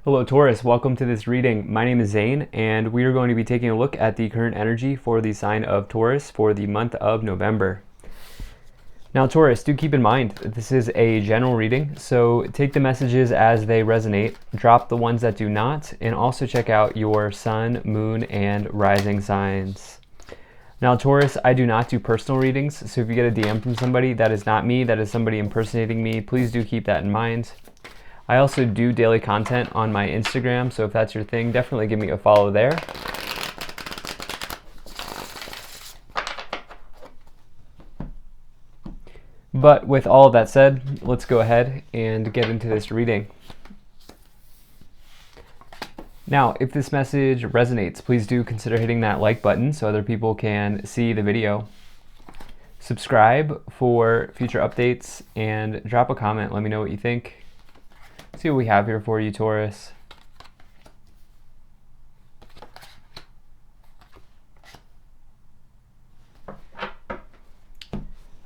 Hello Taurus, welcome to this reading. My name is Zane and we are going to be taking a look at the current energy for the sign of Taurus for the month of November. Now Taurus, do keep in mind that this is a general reading, so take the messages as they resonate, drop the ones that do not, and also check out your sun, moon, and rising signs. Now Taurus, I do not do personal readings, so if you get a DM from somebody, that is not me, that is somebody impersonating me. Please do keep that in mind. I also do daily content on my Instagram, so if that's your thing, definitely give me a follow there. But with all of that said, let's go ahead and get into this reading. Now, if this message resonates, please do consider hitting that like button so other people can see the video. Subscribe for future updates and drop a comment. Let me know what you think. See what we have here for you, Taurus.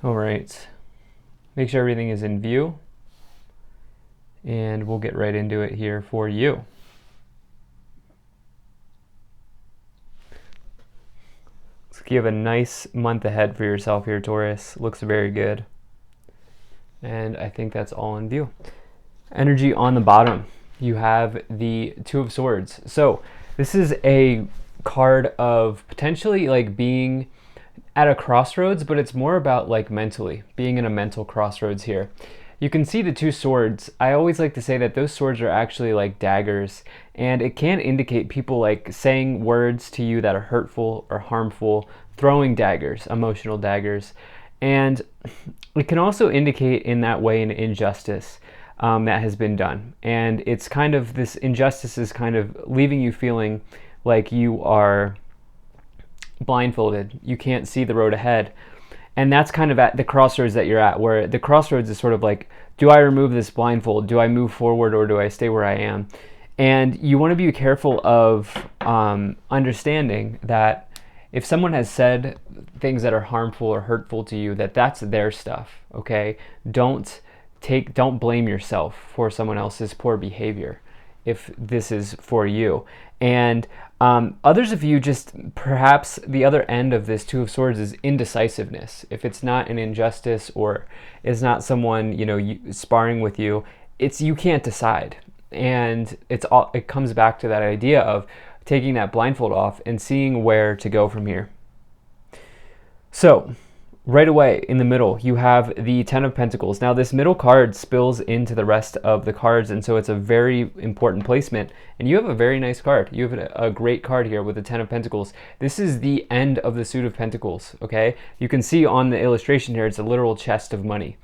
All right. Make sure everything is in view. And we'll get right into it here for you. Looks like you have a nice month ahead for yourself here, Taurus. Looks very good. And I think that's all in view. Energy on the bottom, you have the Two of Swords. So this is a card of potentially like being at a crossroads, but it's more about like mentally being in a mental crossroads here. You can see the two swords. I always like to say that those swords are actually like daggers, and it can indicate people like saying words to you that are hurtful or harmful, throwing daggers, emotional daggers. And it can also indicate in that way an injustice that has been done. And it's kind of, this injustice is kind of leaving you feeling like you are blindfolded. You can't see the road ahead. And that's kind of at the crossroads that you're at, where the crossroads is sort of like, do I remove this blindfold? Do I move forward or do I stay where I am? And you want to be careful of understanding that if someone has said things that are harmful or hurtful to you, that's their stuff, okay? Don't blame yourself for someone else's poor behavior if this is for you. And others of you, just perhaps the other end of this Two of Swords is indecisiveness. If it's not an injustice or is not someone, sparring with you, you can't decide. And it comes back to that idea of taking that blindfold off and seeing where to go from here. So right away in the middle, you have the Ten of Pentacles. Now this middle card spills into the rest of the cards, and so it's a very important placement. And you have a very nice card. You have a great card here with the Ten of Pentacles. This is the end of the suit of Pentacles, okay? You can see on the illustration here, it's a literal chest of money.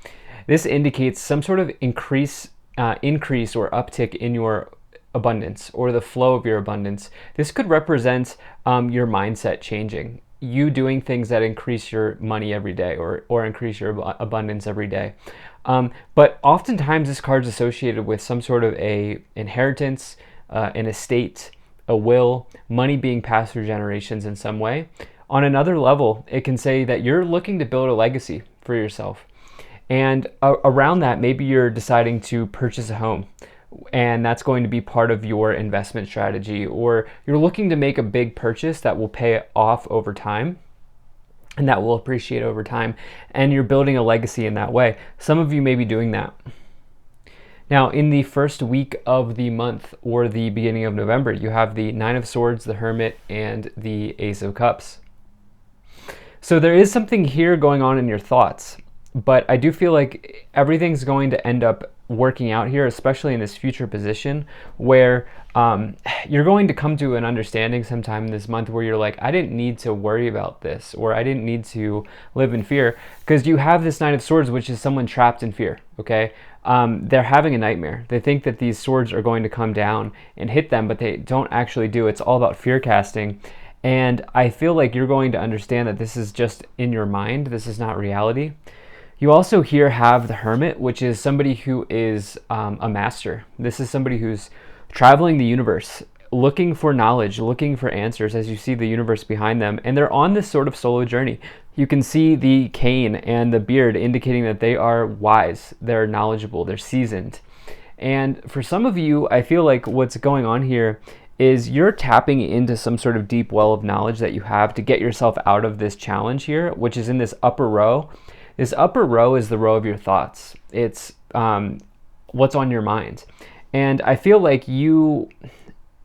This indicates some sort of increase or uptick in your abundance or the flow of your abundance. This could represent your mindset changing. You doing things that increase your money every day or increase your abundance every day. But oftentimes this card's associated with some sort of a inheritance, an estate, a will, money being passed through generations in some way. On another level, it can say that you're looking to build a legacy for yourself. And around that, maybe you're deciding to purchase a home, and that's going to be part of your investment strategy, or you're looking to make a big purchase that will pay off over time and that will appreciate over time, and you're building a legacy in that way. Some of you may be doing that. Now, in the first week of the month or the beginning of November, you have the Nine of Swords, the Hermit, and the Ace of Cups. So there is something here going on in your thoughts, but I do feel like everything's going to end up working out here, especially in this future position where you're going to come to an understanding sometime this month where you're like, I didn't need to worry about this, or I didn't need to live in fear, because you have this Nine of Swords, which is someone trapped in fear, okay? They're having a nightmare. They think that these swords are going to come down and hit them, but they don't actually do. It's all about fear casting. And I feel like you're going to understand that this is just in your mind. This is not reality. You also here have the Hermit, which is somebody who is a master. This is somebody who's traveling the universe, looking for knowledge, looking for answers, as you see the universe behind them. And they're on this sort of solo journey. You can see the cane and the beard indicating that they are wise, they're knowledgeable, they're seasoned. And for some of you, I feel like what's going on here is you're tapping into some sort of deep well of knowledge that you have to get yourself out of this challenge here, which is in this upper row. This upper row is the row of your thoughts. It's what's on your mind. And I feel like you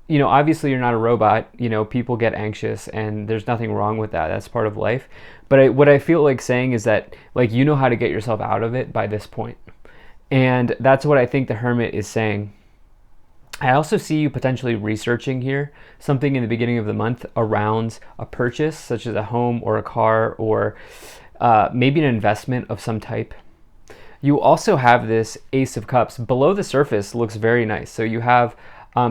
know, obviously you're not a robot. You know, people get anxious and there's nothing wrong with that. That's part of life. But what I feel like saying is that, like, you know how to get yourself out of it by this point. And that's what I think the Hermit is saying. I also see you potentially researching here something in the beginning of the month around a purchase, such as a home or a car, or maybe an investment of some type. You also have this Ace of Cups. Below the surface looks very nice. So you have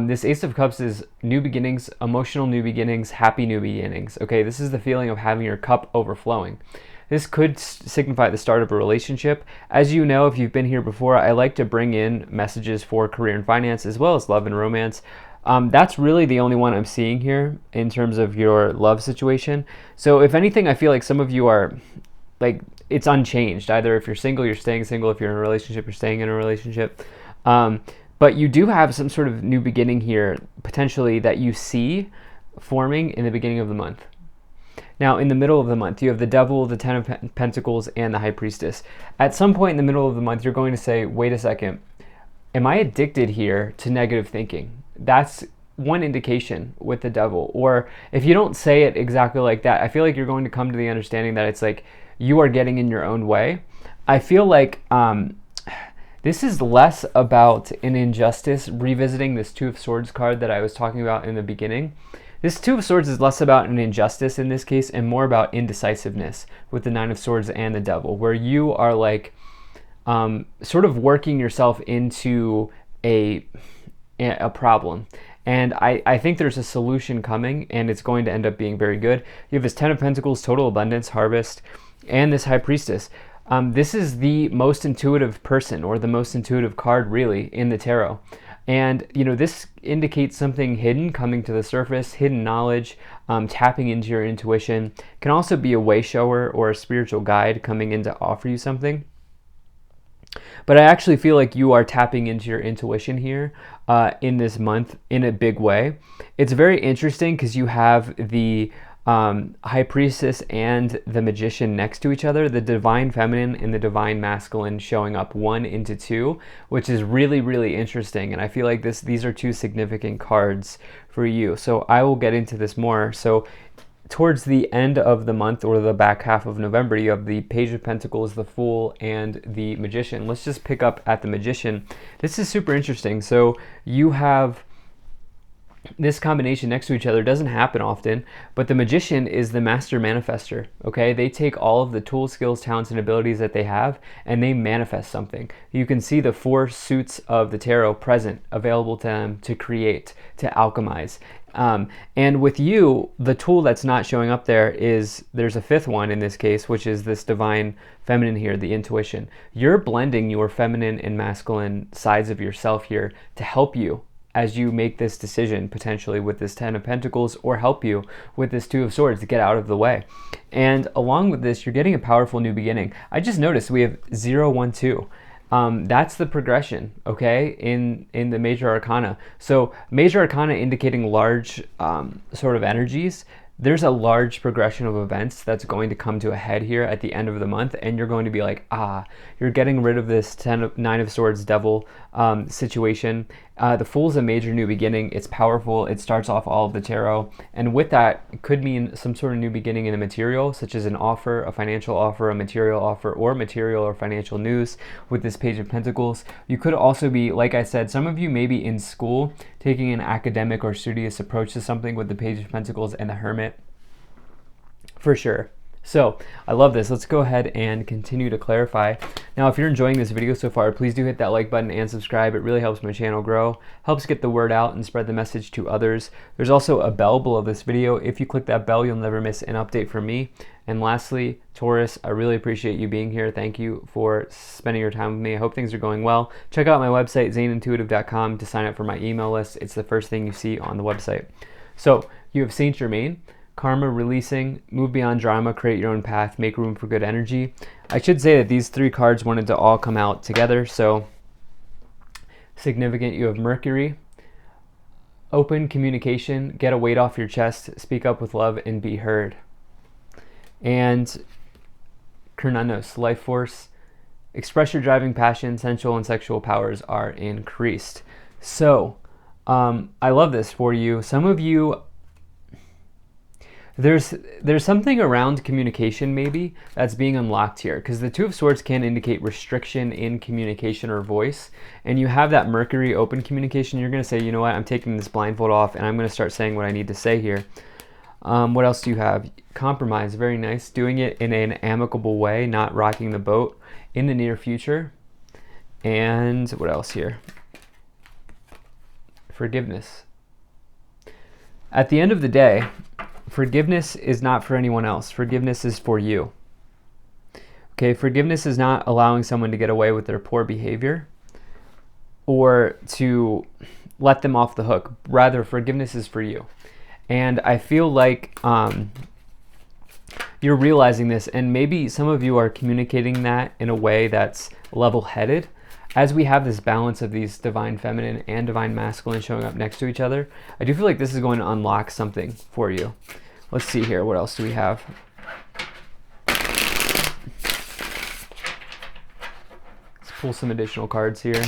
this Ace of Cups is new beginnings, emotional new beginnings, happy new beginnings. Okay, this is the feeling of having your cup overflowing. This could signify the start of a relationship. As you know, if you've been here before, I like to bring in messages for career and finance as well as love and romance. That's really the only one I'm seeing here in terms of your love situation. So if anything, I feel like some of you are like, it's unchanged. Either if you're single, you're staying single. If you're in a relationship, you're staying in a relationship. But you do have some sort of new beginning here, potentially, that you see forming in the beginning of the month. Now, in the middle of the month, you have the Devil, the Ten of Pentacles, and the High Priestess. At some point in the middle of the month, you're going to say, wait a second, am I addicted here to negative thinking? That's one indication with the Devil. Or if you don't say it exactly like that, I feel like you're going to come to the understanding that it's like you are getting in your own way. I feel like this is less about an injustice, revisiting this Two of Swords card that I was talking about in the beginning. This Two of Swords is less about an injustice in this case and more about indecisiveness with the Nine of Swords and the Devil, where you are like sort of working yourself into a problem. And I think there's a solution coming, and it's going to end up being very good. You have this Ten of Pentacles, total abundance, harvest, and this High Priestess. This is the most intuitive person, or the most intuitive card really in the tarot. And, you know, this indicates something hidden coming to the surface, hidden knowledge, tapping into your intuition. Can also be a way shower or a spiritual guide coming in to offer you something. But I actually feel like you are tapping into your intuition here in this month in a big way. It's very interesting because you have the High Priestess and the Magician next to each other, the Divine Feminine and the Divine Masculine showing up 1 into 2, which is really, really interesting. And I feel like these are two significant cards for you. So I will get into this more. So towards the end of the month, or the back half of November, you have the Page of Pentacles, the Fool, and the Magician. Let's just pick up at the Magician. This is super interesting. So you have this combination next to each other. Doesn't happen often, but the Magician is the master manifester. Okay, they take all of the tools, skills, talents, and abilities that they have, and they manifest something. You can see the 4 suits of the tarot present, available to them to create, to alchemize. And with you, the tool that's not showing up there is, there's a 5th one in this case, which is this Divine Feminine here, the intuition. You're blending your feminine and masculine sides of yourself here to help you as you make this decision, potentially with this Ten of Pentacles, or help you with this Two of Swords to get out of the way. And along with this, you're getting a powerful new beginning. I just noticed we have 0, 1, 2. That's the progression, okay, in the Major Arcana. So Major Arcana indicating large sort of energies. There's a large progression of events that's going to come to a head here at the end of the month, and you're going to be like, you're getting rid of this Nine of Swords Devil situation. The Fool's a major new beginning. It's powerful. It starts off all of the tarot, and with that, it could mean some sort of new beginning in the material, such as an offer, a financial offer, a material offer, or material or financial news with this Page of Pentacles. You could also be, like I said, some of you may be in school taking an academic or studious approach to something with the Page of Pentacles and the Hermit, for sure. So I love this. Let's go ahead and continue to clarify. Now, if you're enjoying this video so far, please do hit that like button and subscribe. It really helps my channel grow, helps get the word out and spread the message to others. There's also a bell below this video. If you click that bell, you'll never miss an update from me. And lastly, Taurus, I really appreciate you being here. Thank you for spending your time with me. I hope things are going well. Check out my website, zaneintuitive.com, to sign up for my email list. It's the first thing you see on the website. So you have Saint Germain, karma releasing, move beyond drama, create your own path, make room for good energy. I should say that these 3 cards wanted to all come out together. So significant. You have Mercury, open communication, get a weight off your chest, speak up with love, and be heard. And Kernanos, life force, express your driving passion, sensual and sexual powers are increased. So, I love this for you. Some of you, there's something around communication maybe that's being unlocked here, because the Two of Swords can indicate restriction in communication or voice, and you have that Mercury open communication. You're going to say, you know what, I'm taking this blindfold off and I'm going to start saying what I need to say here. What else do you have? Compromise, very nice. Doing it in an amicable way, not rocking the boat in the near future. And what else here? Forgiveness. At the end of the day, forgiveness is not for anyone else. Forgiveness is for you. Okay, forgiveness is not allowing someone to get away with their poor behavior or to let them off the hook. Rather, forgiveness is for you. And I feel like you're realizing this, and maybe some of you are communicating that in a way that's level-headed. As we have this balance of these divine feminine and divine masculine showing up next to each other, I do feel like this is going to unlock something for you. Let's see here. What else do we have? Let's pull some additional cards here.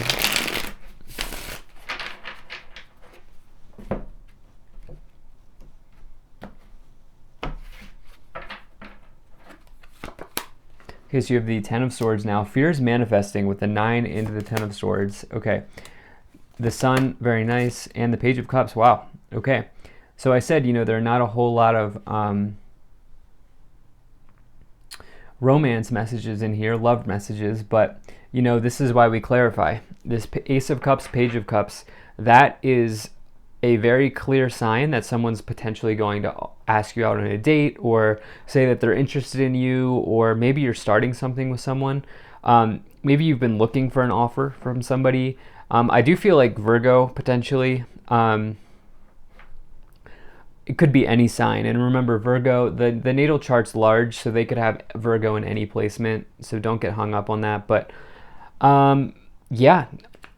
Okay, so you have the Ten of Swords now. Fear is manifesting with the 9 into the Ten of Swords. Okay. The Sun, very nice. And the Page of Cups. Wow. Okay. So I said, there are not a whole lot of romance messages in here, love messages, but, this is why we clarify. This Ace of Cups, Page of Cups, that is a very clear sign that someone's potentially going to ask you out on a date or say that they're interested in you, or maybe you're starting something with someone. Maybe you've been looking for an offer from somebody. I do feel like Virgo potentially. It could be any sign. And remember, Virgo, the natal chart's large, so they could have Virgo in any placement. So don't get hung up on that. But yeah.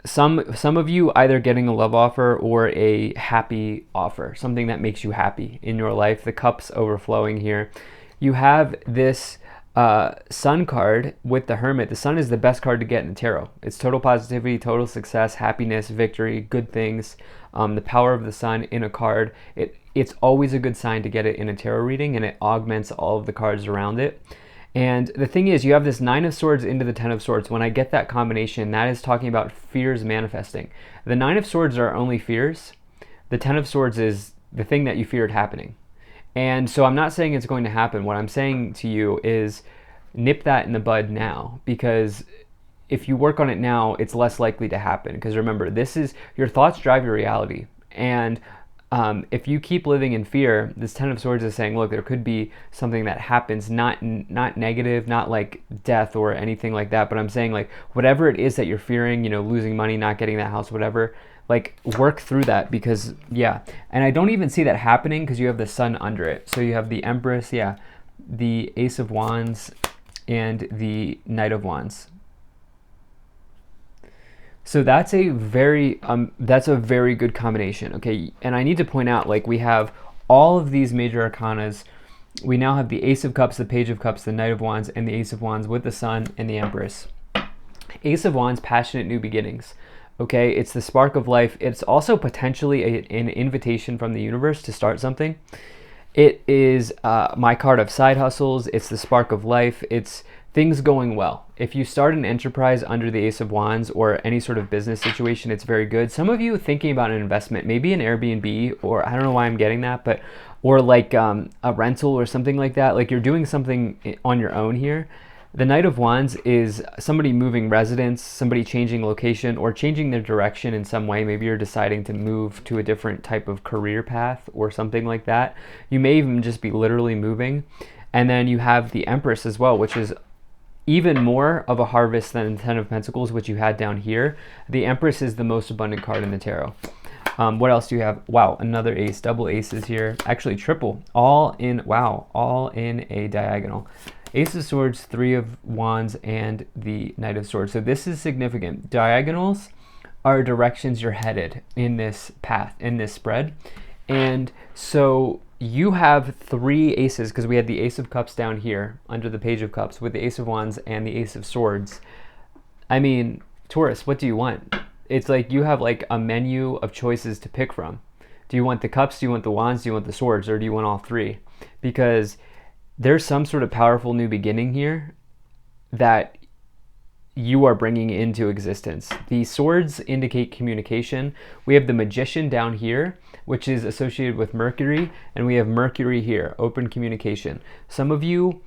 Some of you either getting a love offer or a happy offer, something that makes you happy in your life. The cups overflowing here. You have this Sun card with the Hermit. The Sun is the best card to get in the tarot. It's total positivity, total success, happiness, victory, good things. The power of the Sun in a card. It's always a good sign to get it in a tarot reading, and it augments all of the cards around it. And the thing is, you have this 9 of Swords into the 10 of Swords. When I get that combination, that is talking about fears manifesting. The 9 of Swords are only fears. The 10 of Swords is the thing that you feared happening. And so I'm not saying it's going to happen. What I'm saying to you is nip that in the bud now, because if you work on it now, it's less likely to happen. Because remember, this is your thoughts drive your reality. And if you keep living in fear, this 10 of Swords is saying, look, there could be something that happens, not negative, not like death or anything like that, but I'm saying like whatever it is that you're fearing, losing money, not getting that house, whatever, like work through that, because yeah. And I don't even see that happening because you have the Sun under it. So you have the Empress, yeah, the Ace of Wands, and the Knight of Wands. So that's a very good combination, okay? And I need to point out, like, we have all of these major arcanas. We now have the Ace of Cups, the Page of Cups, the Knight of Wands, and the Ace of Wands with the Sun and the Empress. Ace of Wands, passionate new beginnings, okay? It's the spark of life. It's also potentially an invitation from the universe to start something. It is my card of side hustles. It's the spark of life. It's things going well. If you start an enterprise under the Ace of Wands or any sort of business situation, it's very good. Some of you thinking about an investment, maybe an Airbnb, or I don't know why I'm getting that, but or like a rental or something like that. Like you're doing something on your own here. The Knight of Wands is somebody moving residence, somebody changing location or changing their direction in some way. Maybe you're deciding to move to a different type of career path or something like that. You may even just be literally moving. And then you have the Empress as well, which is even more of a harvest than the Ten of Pentacles, which you had down here. The Empress is the most abundant card in the tarot. What else do you have? Wow, another ace, double aces here. Actually, triple, all in a diagonal. Ace of Swords, 3 of Wands, and the Knight of Swords. So this is significant. Diagonals are directions you're headed in this path, in this spread. And so you have 3 aces, because we had the Ace of Cups down here under the Page of Cups with the Ace of Wands and the Ace of Swords. I mean, Taurus, what do you want? It's like you have like a menu of choices to pick from. Do you want the cups? Do you want the wands? Do you want the swords? Or do you want all 3? Because there's some sort of powerful new beginning here that you are bringing into existence. The swords indicate communication. We have the Magician down here, which is associated with Mercury, and we have Mercury here, open communication. Some of you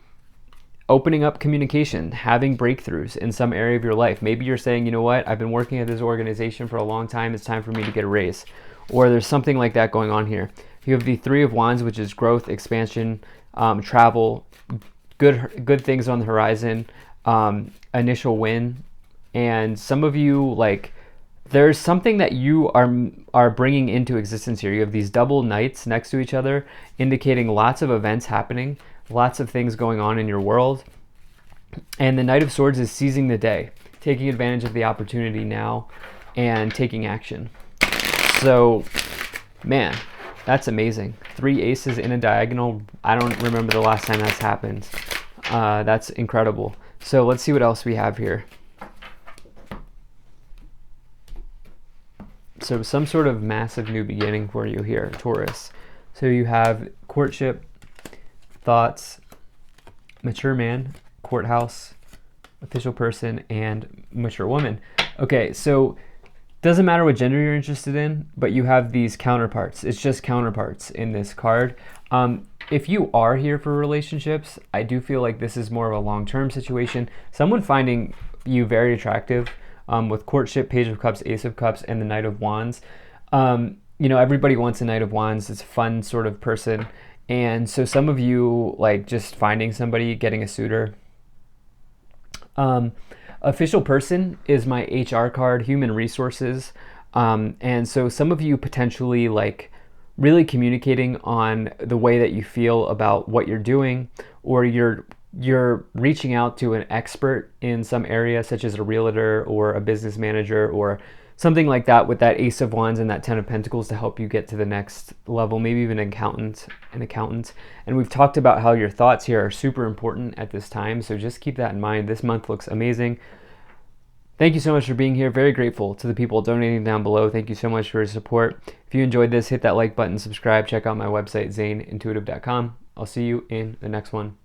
opening up communication, having breakthroughs in some area of your life. Maybe you're saying, you know what, I've been working at this organization for a long time, it's time for me to get a raise. Or there's something like that going on here. You have the 3 of Wands, which is growth, expansion, travel, good things on the horizon, initial win. And some of you, like, there's something that you are bringing into existence here. You have these double knights next to each other, indicating lots of events happening, lots of things going on in your world. And the Knight of Swords is seizing the day, taking advantage of the opportunity now and taking action. So, man, that's amazing. 3 aces in a diagonal. I don't remember the last time that's happened. That's incredible. So let's see what else we have here. So some sort of massive new beginning for you here, Taurus. So you have courtship, thoughts, mature man, courthouse, official person, and mature woman. Okay, so doesn't matter what gender you're interested in, but you have these counterparts. It's just counterparts in this card. If you are here for relationships, I do feel like this is more of a long-term situation. Someone finding you very attractive with courtship, Page of Cups, Ace of Cups, and the Knight of Wands. You know, everybody wants a Knight of Wands. It's a fun sort of person. And so some of you, like, just finding somebody, getting a suitor. Official person is my HR card, human resources. And so some of you potentially, like, really communicating on the way that you feel about what you're doing, or you're reaching out to an expert in some area, such as a realtor or a business manager or something like that, with that Ace of Wands and that 10 of Pentacles to help you get to the next level, maybe even an accountant. And we've talked about how your thoughts here are super important at this time, so just keep that in mind. This month looks amazing. Thank you so much for being here. Very grateful to the people donating down below. Thank you so much for your support. If you enjoyed this, hit that like button, subscribe, check out my website, zaneintuitive.com. I'll see you in the next one.